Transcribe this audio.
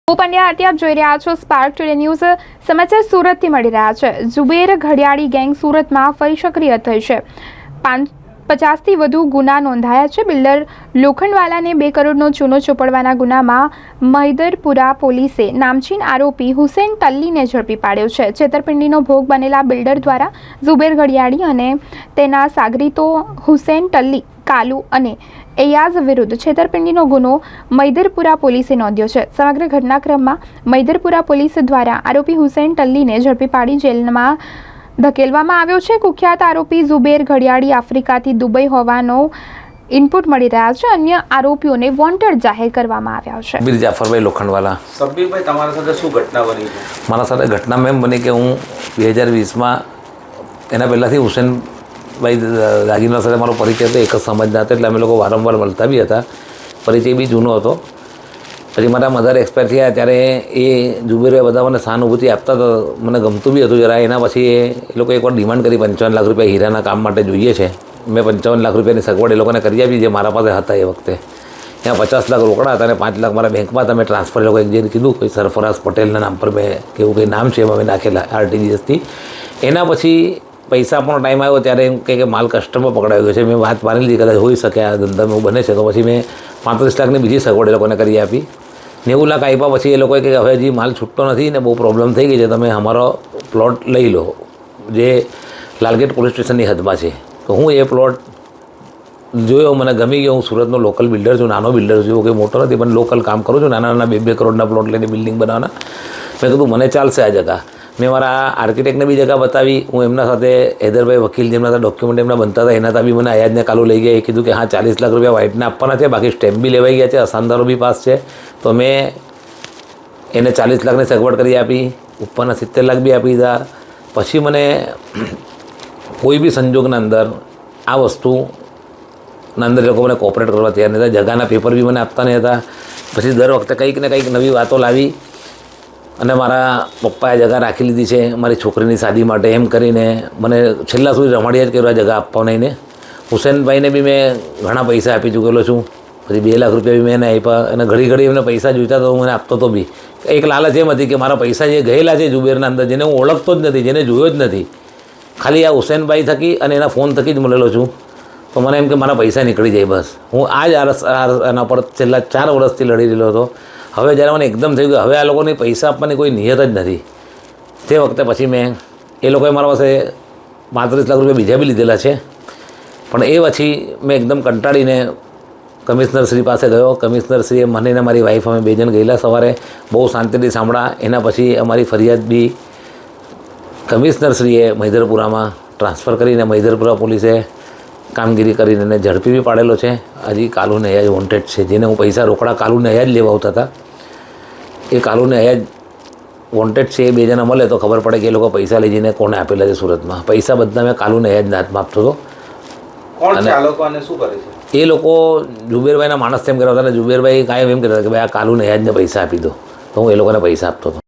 પંડ્યા આપ જોઈ રહ્યા છો સ્પાર્ક ટુડે ન્યૂઝ સમાચાર સુરતથી મળી રહ્યા છે। ઝુબેર ઘડિયાળી ગેંગ સુરતમાં ફરી સક્રિય થઈ છે। 50થી વધુ ગુના નોંધાયા છે। બિલ્ડર લોખંડવાલાને 2 કરોડનો ચૂનો ચોપડવાના ગુનામાં મહિદરપુરા પોલીસે નામચીન આરોપી હુસેન ટલ્લીને ઝડપી પાડ્યો છે। છેતરપિંડીનો ભોગ બનેલા બિલ્ડર દ્વારા ઝુબેર ઘડિયાળી અને તેના સાગરીતો હુસેન ટલ્લી, કાલુ અને એયાઝ વિરુદ્ધ છેતરપિંડીનો ગુનો મહિદરપુરા પોલીસે નોંધ્યો છે। સમગ્ર ઘટનાક્રમમાં મહિદરપુરા પોલીસ દ્વારા આરોપી હુસેન ટલ્લીને ઝડપી પાડી જેલમાં ધકેલવામાં આવ્યો છે। કુખ્યાત આરોપી ઝુબેર ઘડિયાળી આફ્રિકાથી દુબઈ હોવાનો ઇનપુટ મળી રહ્યા છે। અન્ય આરોપીઓને વોન્ટેડ જાહેર કરવામાં આવ્યા છે। શબ્બીર જાફરભાઈ લોખંડવાલા। શબ્બીરભાઈ, તમારા સાથે શું ઘટના બની છે? મારા સાથે ઘટના એમ બની કે હું 2020માં એના પહેલાંથી હુસેન ભાઈ દાગીના સાથે મારો પરિચય હતો। એક જ સમાજના હતા એટલે અમે લોકો વારંવાર મળતા બી હતા। પરિચય બી જૂનો હતો। પછી મારા મધર એક્સપાયર થયા ત્યારે એ ઝુબેરભાઈ બધા મને સહાનુભૂતિ આપતા તો મને ગમતું બી હતું જરા। એના પછી એ લોકો એકવાર ડિમાન્ડ કરી 55 લાખ રૂપિયા હીરાના કામ માટે જોઈએ છે। મેં 55 લાખ રૂપિયાની સગવડ એ લોકોને કરી આપી જે મારા પાસે હતા એ વખતે। ત્યાં 50 લાખ રોકડા હતા અને 5 લાખ મારા બેંકમાં હતા। મેં ટ્રાન્સફર એ લોકો એક જઈને કીધું કોઈ સરફરાઝ પટેલના નામ પર મેં કેવું કંઈ નામ છે એમાં મેં નાખેલા RTGSથી। એના પછી પૈસા પણ ટાઈમ આવ્યો ત્યારે એમ કે માલ કસ્ટમર પકડાયો છે। મેં વાત માની લીધી કદાચ હોઈ શકે આ ધંધામાં એવું બને છે તો પછી મેં 35 લાખની બીજી સગવડ એ લોકોને કરી આપી। 90 લાખ આપ્યા પછી એ લોકોએ કે હવે હજી માલ છૂટતો નથી ને બહુ પ્રોબ્લેમ થઈ ગઈ છે, તમે અમારો પ્લોટ લઈ લો જે લાલગેટ પોલીસ સ્ટેશનની હદમાં છે। તો હું એ પ્લોટ જોયો, મને ગમી ગયો। હું સુરતનો લોકલ બિલ્ડર છું, નાનો બિલ્ડર છું, કે મોટો નથી પણ લોકલ કામ કરું છું, નાના નાના 2-2 કરોડના પ્લોટ લઈને બિલ્ડિંગ બનાવવાના। મેં કીધું મને ચાલશે આ જગ્યા। મેં મારા આર્કિટેક્ટને બી જગ્યા બતાવી। હું એમના સાથે હૈદરભાઈ વકીલ જેમના સાથે ડોક્યુમેન્ટ એમના બનતા હતા એના બી મને અયાજને કાલુ લઈ ગયા। એ કીધું કે હા 40 લાખ રૂપિયા વ્હાઇટને આપવાના છે, બાકી સ્ટેમ્પ બી લેવાઈ ગયા છે, અસાનદારો બી પાસ છે। તો મેં એને 40 લાખની સગવડ કરી આપી, ઉપરના 70 લાખ બી આપી દીધા। પછી મને કોઈ બી સંજોગના અંદર આ વસ્તુના અંદર એ લોકો મને કોઓપરેટ કરવા તૈયાર નહીં હતા। જગાના પેપર બી મને આપતા નહીં હતા। પછી દર વખતે કંઈક ને કંઈક નવી વાતો લાવી અને મારા પપ્પાએ જગા રાખી લીધી છે મારી છોકરીની શાદી માટે એમ કરીને મને છેલ્લા સુધી રમાડિયા જ કર્યો આ જગા આપવા નહીં ને। હુસેનભાઈને બી મેં ઘણા પૈસા આપી ચૂકેલો છું। પછી 2 લાખ રૂપિયા બી મેં એને આપ્યા અને ઘડી ઘડી એમને પૈસા જોઈતા તો હું મને આપતો તો બી। એક લાલચ એમ હતી કે મારા પૈસા જે ગયેલા છે ઝુબેરના અંદર, જેને હું ઓળખતો જ નથી, જેને જોયો જ નથી, ખાલી આ હુસેનભાઈ થકી અને એના ફોન થકી જ મળેલો છું, તો મને એમ કે મારા પૈસા નીકળી જાય બસ। હું આ જ એના પર છેલ્લા 4 વર્ષથી લડી રહેલો હતો। હવે જ્યારે મને એકદમ થયું કે હવે આ લોકોને પૈસા આપવાની કોઈ નિયત જ નથી, તે વખતે પછી મેં એ લોકોએ મારા પાસે 35 લાખ રૂપિયા બીજા બી લીધેલા છે। પણ એ પછી મેં એકદમ કંટાળીને કમિશનરશ્રી પાસે ગયો। કમિશનરશ્રીએ મને ને મારી વાઈફ અમે 2 જણ ગયેલા સવારે, બહુ શાંતિથી સાંભળ્યા। એના પછી અમારી ફરિયાદ બી કમિશનરશ્રીએ મહિદરપુરામાં ટ્રાન્સફર કરીને મહિદરપુરા પોલીસે કામગીરી કરીને એને ઝડપી બી પાડેલો છે। હજી કાલુને અયાજ વોન્ટેડ છે, જેને હું પૈસા રોકડા કાલુને અયાજ લેવા આવતા હતા એ કાલુને અયાજ વોન્ટેડ છે। એ 2 જણા મળે તો ખબર પડે કે એ લોકો પૈસા લઈ જઈને કોને આપેલા છે સુરતમાં। પૈસા બધા મેં કાલુને અયાજના હાથમાં આપતો હતો। કોણ છે આ લોકો અને શું કરે છે? એ લોકો ઝુબેરભાઈના માણસ તેમ કહેતા હતા અને ઝુબેરભાઈ કાયમ એમ કહેતા હતા કે ભાઈ આ કાલુને અયાજને પૈસા આપી દો, તો હું એ લોકોને પૈસા આપતો હતો।